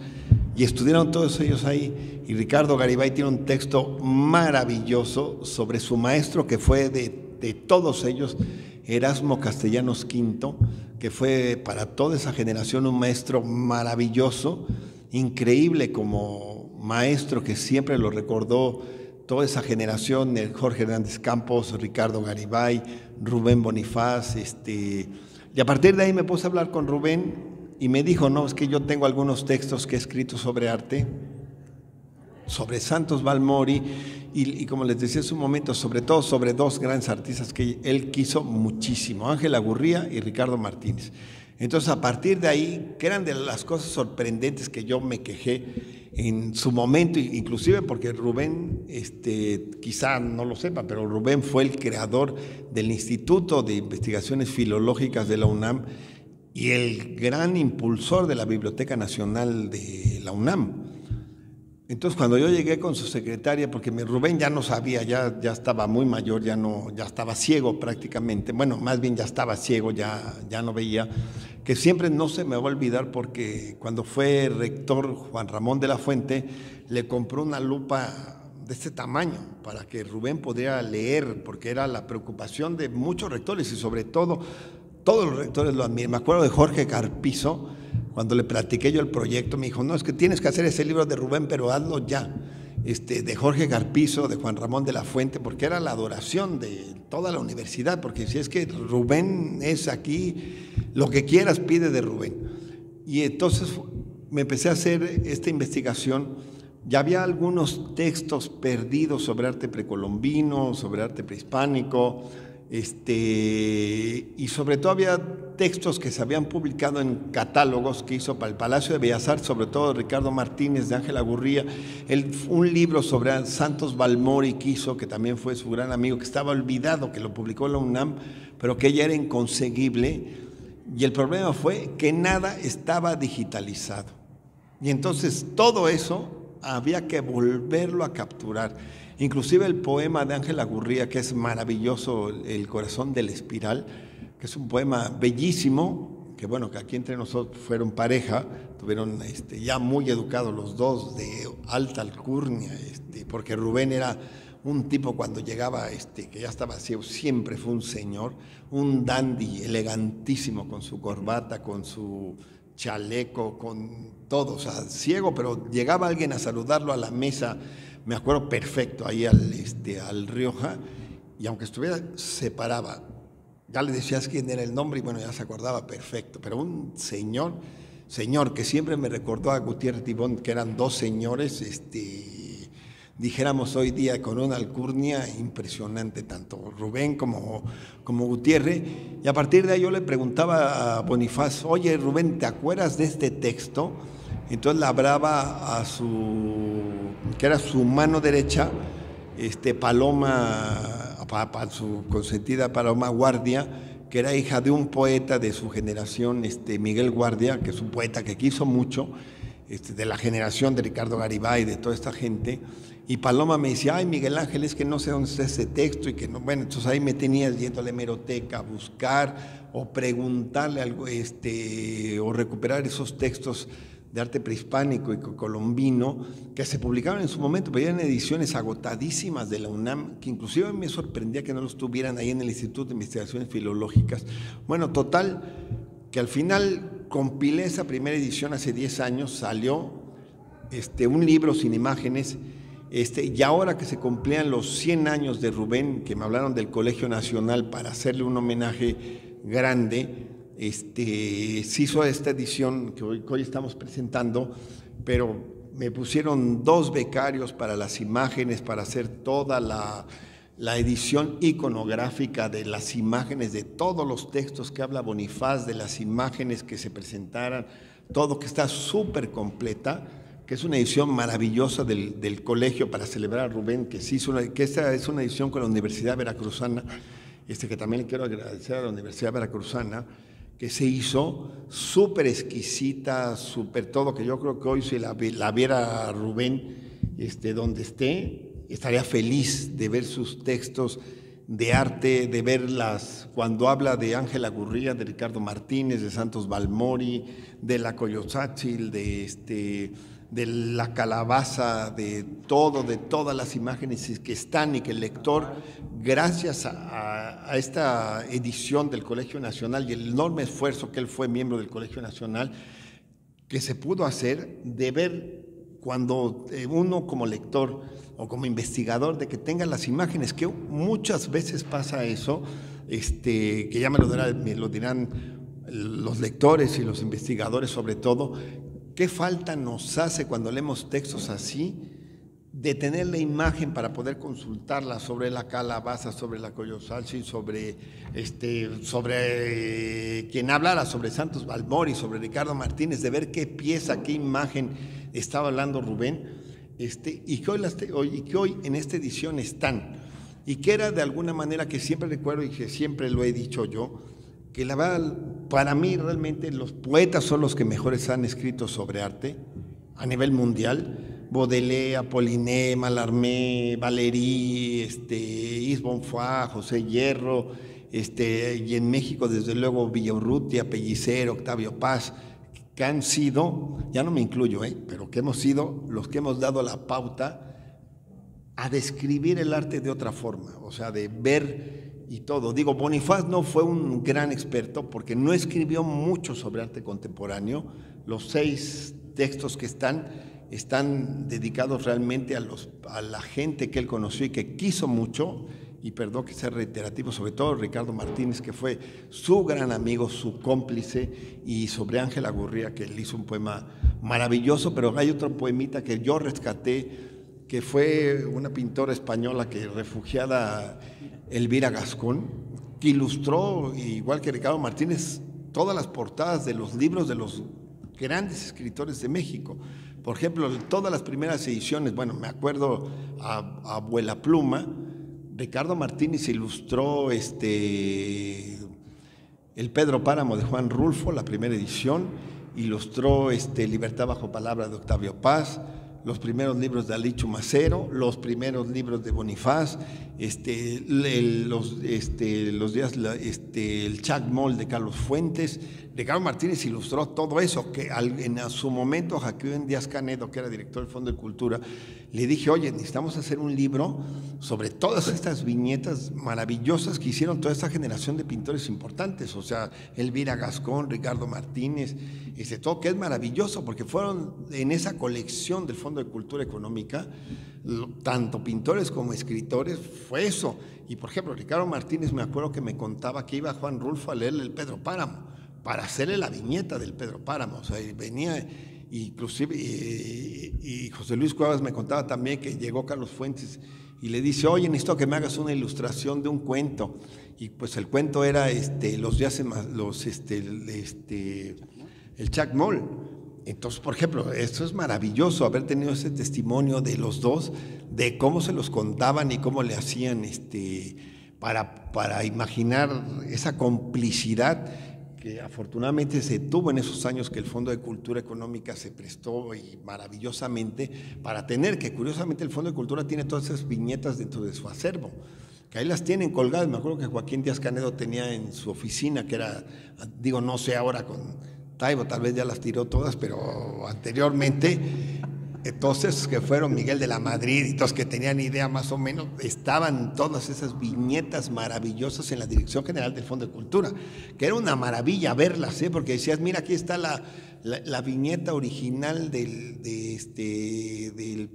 y estudiaron todos ellos ahí. Y Ricardo Garibay tiene un texto maravilloso sobre su maestro, que fue de todos ellos, Erasmo Castellanos V, que fue para toda esa generación un maestro maravilloso, increíble como maestro, que siempre lo recordó toda esa generación, Jorge Hernández Campos, Ricardo Garibay, Rubén Bonifaz. Y a partir de ahí me puse a hablar con Rubén y me dijo, no, es que yo tengo algunos textos que he escrito sobre arte, sobre Santos Balmori, y como les decía hace un momento, sobre todo sobre dos grandes artistas que él quiso muchísimo, Ángel Agurría y Ricardo Martínez. Entonces, a partir de ahí, que eran de las cosas sorprendentes que yo me quejé en su momento, inclusive porque Rubén, quizá no lo sepa, pero Rubén fue el creador del Instituto de Investigaciones Filológicas de la UNAM y el gran impulsor de la Biblioteca Nacional de la UNAM. Entonces, cuando yo llegué con su secretaria, porque Rubén ya no sabía, ya estaba muy mayor, ya estaba ciego prácticamente, bueno, más bien ya estaba ciego, ya no veía, que siempre no se me va a olvidar, porque cuando fue rector Juan Ramón de la Fuente, le compró una lupa de este tamaño para que Rubén pudiera leer, porque era la preocupación de muchos rectores y sobre todo, todos los rectores lo admiran. Me acuerdo de Jorge Carpizo. Cuando le platiqué yo el proyecto, me dijo, no, es que tienes que hacer ese libro de Rubén, pero hazlo ya. De Jorge Carpizo, de Juan Ramón de la Fuente, porque era la adoración de toda la universidad, porque si es que Rubén es aquí, lo que quieras pide de Rubén. Y entonces me empecé a hacer esta investigación. Ya había algunos textos perdidos sobre arte precolombino, sobre arte prehispánico, y sobre todo había textos que se habían publicado en catálogos que hizo para el Palacio de Bellas Artes, sobre todo Ricardo Martínez, de Ángel Agurría, un libro sobre Santos Balmori que hizo, que también fue su gran amigo, que estaba olvidado, que lo publicó la UNAM, pero que ya era inconseguible, y el problema fue que nada estaba digitalizado. Y entonces todo eso había que volverlo a capturar. Inclusive el poema de Ángel Agurría, que es maravilloso, El corazón de la espiral, que es un poema bellísimo, que bueno, que aquí entre nosotros fueron pareja, tuvieron ya muy educados los dos, de alta alcurnia, porque Rubén era un tipo cuando llegaba, que ya estaba ciego, siempre fue un señor, un dandy elegantísimo, con su corbata, con su chaleco, con todo, o sea, ciego, pero llegaba alguien a saludarlo a la mesa, me acuerdo perfecto, ahí al Rioja, y aunque estuviera, se paraba, ya le decías quién era el nombre y bueno, ya se acordaba perfecto, pero un señor que siempre me recordó a Gutiérrez Tibón, que eran dos señores, dijéramos hoy día, con una alcurnia impresionante, tanto Rubén como Gutiérrez. Y a partir de ahí yo le preguntaba a Bonifaz, oye Rubén, ¿te acuerdas de este texto? Entonces le hablaba que era su mano derecha, Paloma, su consentida Paloma Guardia, que era hija de un poeta de su generación, Miguel Guardia, que es un poeta que quiso mucho, de la generación de Ricardo Garibay, de toda esta gente. Y Paloma me decía, ay Miguel Ángel, es que no sé dónde está ese texto, y que no, bueno, entonces ahí me tenías yendo a la hemeroteca a buscar o preguntarle algo, o recuperar esos textos de arte prehispánico y colombino que se publicaron en su momento, pero eran ediciones agotadísimas de la UNAM, que inclusive me sorprendía que no los tuvieran ahí en el Instituto de Investigaciones Filológicas. Bueno, total, que al final compilé esa primera edición hace 10 años, salió un libro sin imágenes, y ahora que se cumplían los 100 años de Rubén, que me hablaron del Colegio Nacional para hacerle un homenaje grande, se hizo esta edición que hoy estamos presentando, pero me pusieron 2 becarios para las imágenes, para hacer toda la edición iconográfica de las imágenes, de todos los textos que habla Bonifaz, de las imágenes que se presentaran, todo, que está súper completa, que es una edición maravillosa del colegio para celebrar a Rubén, que esta es una edición con la Universidad Veracruzana, que también le quiero agradecer a la Universidad Veracruzana, que se hizo súper exquisita, súper todo, que yo creo que hoy si la viera Rubén, donde esté, estaría feliz de ver sus textos de arte, de verlas, cuando habla de Ángela Gurría, de Ricardo Martínez, de Santos Balmori, de la Coyotzáchil, de la calabaza, de todas las imágenes que están y que el lector, gracias a esta edición del Colegio Nacional y el enorme esfuerzo que él fue miembro del Colegio Nacional, que se pudo hacer de ver cuando uno como lector o como investigador de que tenga las imágenes, que muchas veces pasa eso, que ya me lo dirán los lectores y los investigadores sobre todo, qué falta nos hace cuando leemos textos así, de tener la imagen para poder consultarla sobre la calabaza, sobre la Coyotzáchil, sobre quien hablara, sobre Santos Balmori, sobre Ricardo Martínez, de ver qué pieza, qué imagen estaba hablando Rubén, y que hoy en esta edición están, y que era de alguna manera que siempre recuerdo y que siempre lo he dicho yo, que la verdad, para mí realmente los poetas son los que mejores han escrito sobre arte a nivel mundial. Baudelaire, Apollinaire, Mallarmé, Valéry, Yves Bonfoy, José Hierro, y en México desde luego Villaurrutia, Pellicer, Octavio Paz, que han sido, ya no me incluyo, pero que hemos sido los que hemos dado la pauta a describir el arte de otra forma, o sea, de ver y todo. Digo, Bonifaz no fue un gran experto porque no escribió mucho sobre arte contemporáneo. Los 6 textos que están dedicados realmente a la gente que él conoció y que quiso mucho, y perdón que sea reiterativo, sobre todo Ricardo Martínez, que fue su gran amigo, su cómplice, y sobre Ángela Gurría, que él hizo un poema maravilloso, pero hay otro poemita que yo rescaté, que fue una pintora española que refugiada, Elvira Gascón, que ilustró, igual que Ricardo Martínez, todas las portadas de los libros de los grandes escritores de México. Por ejemplo, todas las primeras ediciones, bueno, me acuerdo a Abuela Pluma, Ricardo Martínez ilustró el Pedro Páramo de Juan Rulfo, la primera edición, ilustró Libertad bajo palabra de Octavio Paz, los primeros libros de Alí Chumacero, los primeros libros de Bonifaz, el Chac-Moll de Carlos Fuentes. Ricardo Martínez ilustró todo eso, que en su momento Joaquín Díaz Canedo, que era director del Fondo de Cultura, le dije, oye, necesitamos hacer un libro sobre todas estas viñetas maravillosas que hicieron toda esta generación de pintores importantes, o sea, Elvira Gascón, Ricardo Martínez, todo, que es maravilloso, porque fueron en esa colección del Fondo de Cultura Económica, tanto pintores como escritores, fue eso. Y por ejemplo, Ricardo Martínez, me acuerdo que me contaba que iba Juan Rulfo a leerle el Pedro Páramo, para hacerle la viñeta del Pedro Páramo, o sea, venía, inclusive, y José Luis Cuevas me contaba también que llegó Carlos Fuentes y le dice, oye, necesito que me hagas una ilustración de un cuento, y pues el cuento era el Chac-Moll. Entonces, por ejemplo, esto es maravilloso, haber tenido ese testimonio de los dos, de cómo se los contaban y cómo le hacían para imaginar esa complicidad que afortunadamente se tuvo en esos años, que el Fondo de Cultura Económica se prestó y maravillosamente para tener, que curiosamente el Fondo de Cultura tiene todas esas viñetas dentro de su acervo, que ahí las tienen colgadas. Me acuerdo que Joaquín Díaz Canedo tenía en su oficina, que era, digo, no sé ahora con Taibo, tal vez ya las tiró todas, pero anteriormente, entonces que fueron Miguel de la Madrid y todos que tenían idea más o menos, estaban todas esas viñetas maravillosas en la Dirección General del Fondo de Cultura, que era una maravilla verlas, porque decías, mira, aquí está la viñeta original del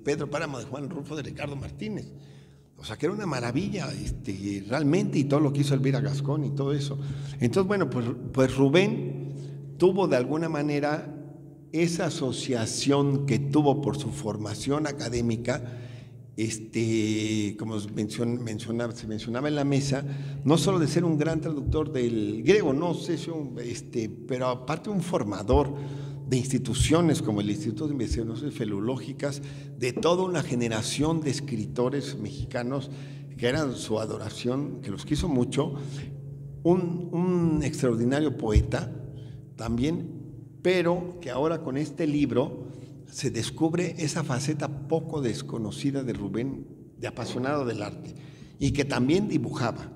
Pedro Páramo de Juan Rulfo de Ricardo Martínez. O sea, que era una maravilla realmente, y todo lo que hizo Elvira Gascón y todo eso. Entonces, bueno, pues Rubén tuvo de alguna manera esa asociación que tuvo por su formación académica, como se mencionaba en la mesa, no solo de ser un gran traductor del griego, no sé si pero aparte un formador de instituciones como el Instituto de Investigaciones Filológicas, de toda una generación de escritores mexicanos que eran su adoración, que los quiso mucho, un extraordinario poeta también, pero que ahora con este libro se descubre esa faceta poco desconocida de Rubén, de apasionado del arte, y que también dibujaba.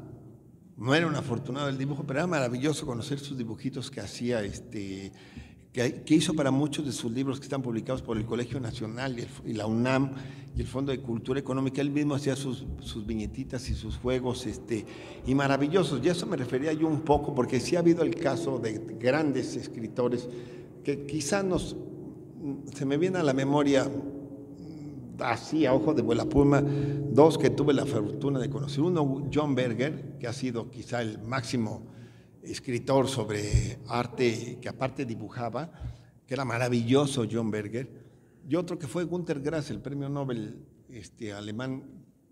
No era un afortunado del dibujo, pero era maravilloso conocer sus dibujitos que hacía, que hizo para muchos de sus libros que están publicados por el Colegio Nacional y la UNAM y el Fondo de Cultura Económica. Él mismo hacía sus viñetitas y sus juegos, y maravillosos. Y a eso me refería yo un poco, porque sí ha habido el caso de grandes escritores que quizá se me viene a la memoria, así a ojo de vuelapluma, dos que tuve la fortuna de conocer. Uno, John Berger, que ha sido quizá el máximo escritor sobre arte, que aparte dibujaba, que era maravilloso John Berger. Y otro que fue Günter Grass, el premio Nobel alemán,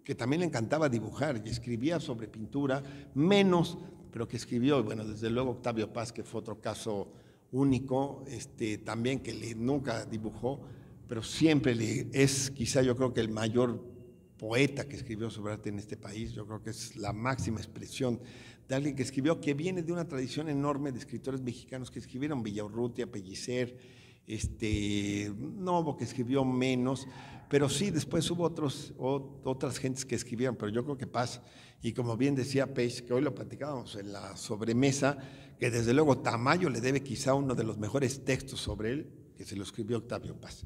que también le encantaba dibujar y escribía sobre pintura, menos, pero que escribió, bueno, desde luego Octavio Paz, que fue otro caso único, también que nunca dibujó, pero siempre es quizá yo creo que el mayor poeta que escribió sobre arte en este país. Yo creo que es la máxima expresión de alguien que escribió, que viene de una tradición enorme de escritores mexicanos que escribieron, Villaurrutia, Pellicer, Novo, que escribió menos, pero sí después hubo otras gentes que escribieron, pero yo creo que Paz, y como bien decía Page, que hoy lo platicábamos en la sobremesa, que desde luego Tamayo le debe quizá uno de los mejores textos sobre él, que se lo escribió Octavio Paz.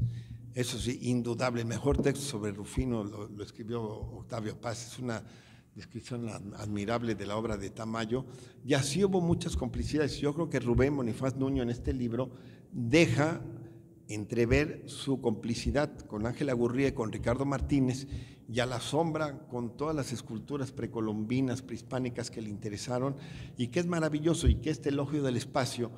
Eso sí, indudable, el mejor texto sobre Rufino lo escribió Octavio Paz. Es una descripción admirable de la obra de Tamayo, y así hubo muchas complicidades. Yo creo que Rubén Bonifaz Nuño en este libro deja entrever su complicidad con Ángela Gurría y con Ricardo Martínez, y a la sombra con todas las esculturas precolombinas, prehispánicas que le interesaron, y que es maravilloso, y que este elogio del espacio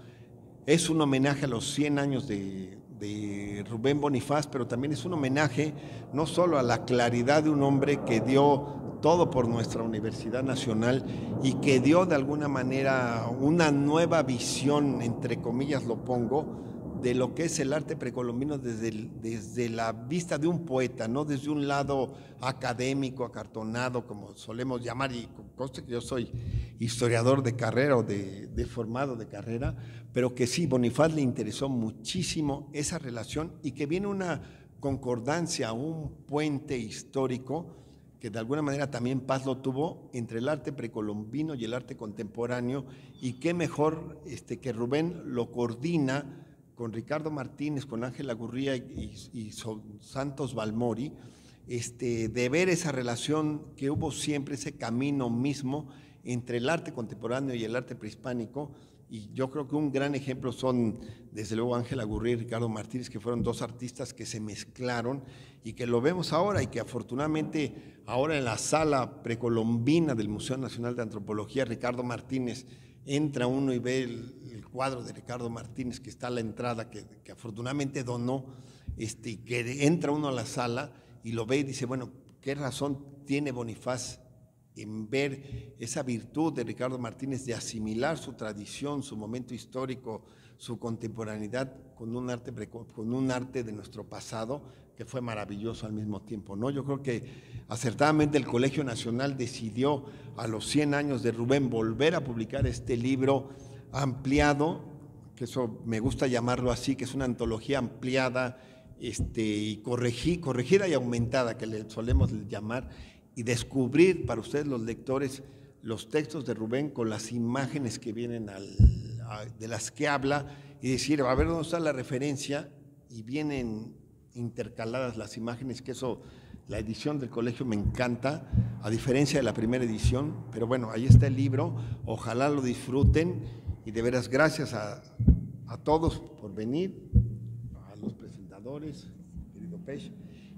es un homenaje a los 100 años de Rubén Bonifaz, pero también es un homenaje no solo a la claridad de un hombre que dio todo por nuestra Universidad Nacional y que dio de alguna manera una nueva visión, entre comillas lo pongo, de lo que es el arte precolombino desde la vista de un poeta, no desde un lado académico, acartonado, como solemos llamar, y conste que yo soy historiador de carrera o de formado de carrera, pero que sí, Bonifaz le interesó muchísimo esa relación, y que viene una concordancia, un puente histórico, que de alguna manera también Paz lo tuvo, entre el arte precolombino y el arte contemporáneo, y qué mejor que Rubén lo coordina con Ricardo Martínez, con Ángela Gurría y Santos Balmori, de ver esa relación que hubo siempre, ese camino mismo entre el arte contemporáneo y el arte prehispánico. Y yo creo que un gran ejemplo son, desde luego, Ángela Gurría y Ricardo Martínez, que fueron dos artistas que se mezclaron y que lo vemos ahora, y que afortunadamente ahora en la sala precolombina del Museo Nacional de Antropología, Ricardo Martínez, entra uno y ve el cuadro de Ricardo Martínez que está a la entrada, que afortunadamente donó, y que entra uno a la sala y lo ve y dice, bueno, ¿qué razón tiene Bonifaz en ver esa virtud de Ricardo Martínez de asimilar su tradición, su momento histórico, su contemporaneidad con un arte de nuestro pasado que fue maravilloso al mismo tiempo, ¿no? Yo creo que acertadamente el Colegio Nacional decidió a los 100 años de Rubén volver a publicar este libro ampliado, que eso me gusta llamarlo así, que es una antología ampliada y corregida y aumentada, que le solemos llamar, y descubrir para ustedes los lectores los textos de Rubén con las imágenes que vienen de las que habla, y decir, a ver dónde está la referencia, y vienen intercaladas las imágenes, que eso, la edición del colegio me encanta, a diferencia de la primera edición, pero bueno, ahí está el libro, ojalá lo disfruten, y de veras gracias a todos por venir, a los presentadores, querido Pech,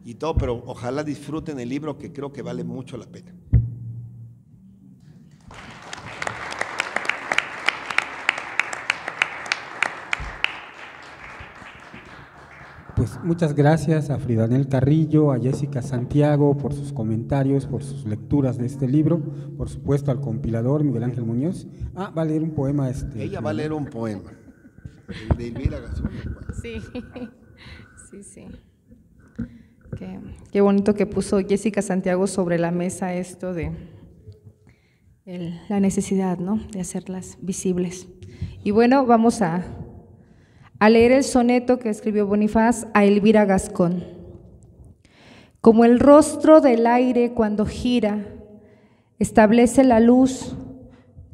y todo, pero ojalá disfruten el libro, que creo que vale mucho la pena. Pues muchas gracias a Fridanel Carrillo, a Jessica Santiago por sus comentarios, por sus lecturas de este libro, por supuesto al compilador Miguel Ángel Muñoz. Va a leer un poema. Ella va a leer un poema. De Elvira Gascón. Sí, sí. Qué bonito que puso Jessica Santiago sobre la mesa esto de la necesidad, ¿no?, de hacerlas visibles. Y bueno, vamos a leer el soneto que escribió Bonifaz a Elvira Gascón. Como el rostro del aire cuando gira, establece la luz,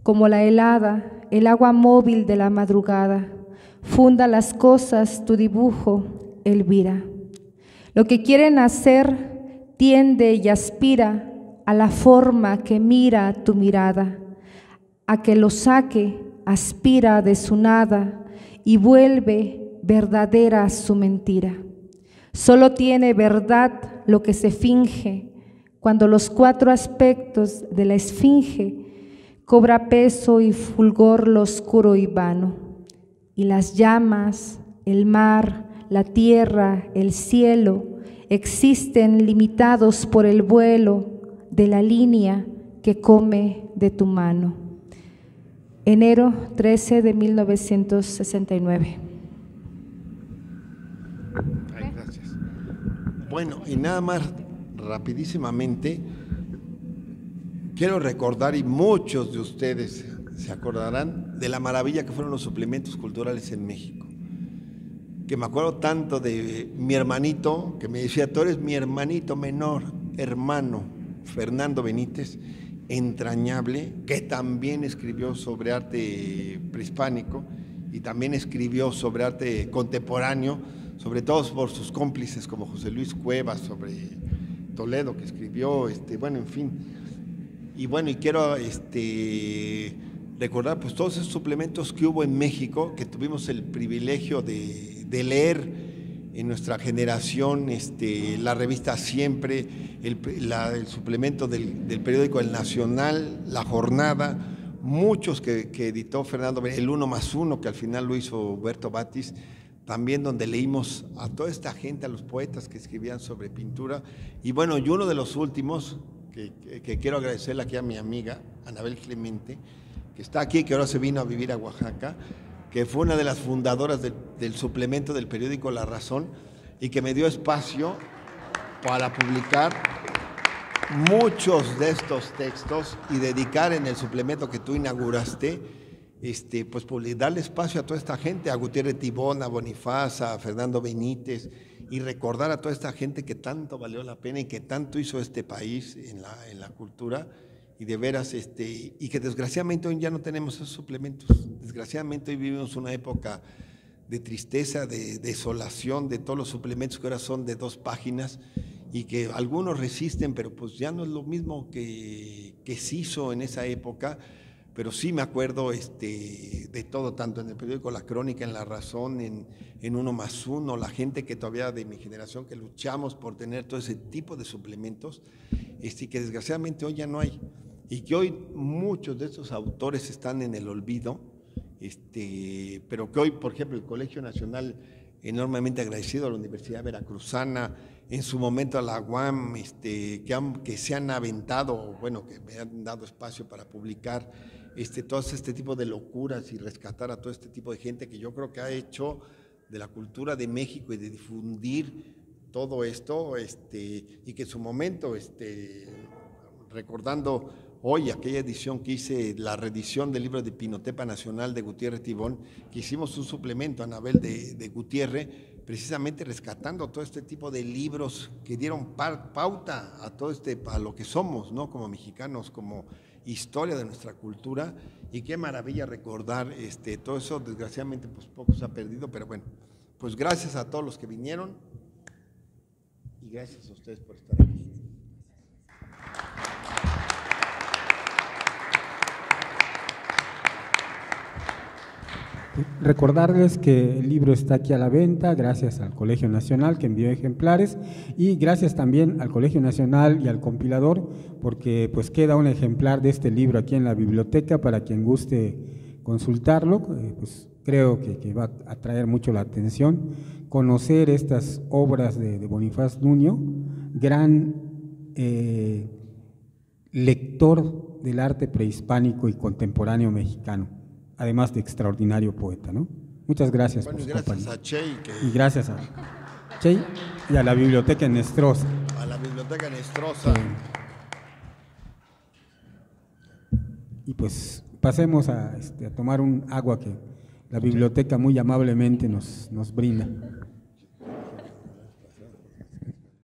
como la helada, el agua móvil de la madrugada, funda las cosas tu dibujo, Elvira. Lo que quieren hacer tiende y aspira a la forma que mira tu mirada, a que lo saque, aspira de su nada y vuelve verdadera su mentira. Solo tiene verdad lo que se finge, cuando los 4 aspectos de la esfinge cobra peso y fulgor lo oscuro y vano, y las llamas, el mar, la tierra, el cielo existen limitados por el vuelo de la línea que come de tu mano. Enero 13 de 1969. Ay, gracias. Bueno, y nada más rapidísimamente, quiero recordar, y muchos de ustedes se acordarán, de la maravilla que fueron los suplementos culturales en México. Que me acuerdo tanto de mi hermanito, que me decía, tú eres mi hermanito menor, hermano, Fernando Benítez, entrañable, que también escribió sobre arte prehispánico y también escribió sobre arte contemporáneo, sobre todo por sus cómplices como José Luis Cuevas, sobre Toledo, que escribió, bueno, en fin. Y bueno, y quiero recordar pues todos esos suplementos que hubo en México, que tuvimos el privilegio de leer en nuestra generación, la revista Siempre, el suplemento del periódico El Nacional, La Jornada, muchos que editó Fernando, el 1+1, que al final lo hizo Huberto Batis, también donde leímos a toda esta gente, a los poetas que escribían sobre pintura. Y bueno, y uno de los últimos, que quiero agradecerle aquí a mi amiga, Anabel Clemente, que está aquí, que ahora se vino a vivir a Oaxaca, que fue una de las fundadoras del suplemento del periódico La Razón y que me dio espacio para publicar muchos de estos textos y dedicar en el suplemento que tú inauguraste, pues darle espacio a toda esta gente, a Gutiérrez Tibón, a Bonifaz, a Fernando Benítez, y recordar a toda esta gente que tanto valió la pena y que tanto hizo este país en la cultura. Y de veras, y que desgraciadamente hoy ya no tenemos esos suplementos. Desgraciadamente hoy vivimos una época de tristeza, de desolación, de todos los suplementos que ahora son de 2 páginas y que algunos resisten, pero pues ya no es lo mismo que se hizo en esa época. Pero sí me acuerdo de todo, tanto en el periódico La Crónica, en La Razón, en 1+1, la gente que todavía de mi generación que luchamos por tener todo ese tipo de suplementos, que desgraciadamente hoy ya no hay. Y que hoy muchos de estos autores están en el olvido, pero que hoy, por ejemplo, el Colegio Nacional, enormemente agradecido a la Universidad Veracruzana, en su momento a la UAM, que se han aventado, bueno, que me han dado espacio para publicar todo este tipo de locuras y rescatar a todo este tipo de gente que yo creo que ha hecho de la cultura de México y de difundir todo esto, y que en su momento, recordando hoy aquella edición que hice, la reedición del libro de Pinotepa Nacional de Gutiérrez Tibón, que hicimos un suplemento, Anabel, de Gutiérrez, precisamente rescatando todo este tipo de libros que dieron pauta a todo a lo que somos, ¿no? Como mexicanos, como historia de nuestra cultura, y qué maravilla recordar todo eso. Desgraciadamente pues poco se ha perdido, pero bueno, pues gracias a todos los que vinieron y gracias a ustedes por estar aquí. Recordarles que el libro está aquí a la venta, gracias al Colegio Nacional que envió ejemplares, y gracias también al Colegio Nacional y al compilador, porque pues queda un ejemplar de este libro aquí en la biblioteca para quien guste consultarlo. Pues creo que va a atraer mucho la atención conocer estas obras de Bonifaz Nuño, gran lector del arte prehispánico y contemporáneo mexicano, además de extraordinario poeta, ¿no? Muchas gracias. Bueno, por y su gracias compañía. a Chey, Y gracias a Chey y a la Biblioteca Nestrosa. a la Biblioteca Nestrosa. Y pues pasemos a tomar un agua que la biblioteca muy amablemente nos brinda.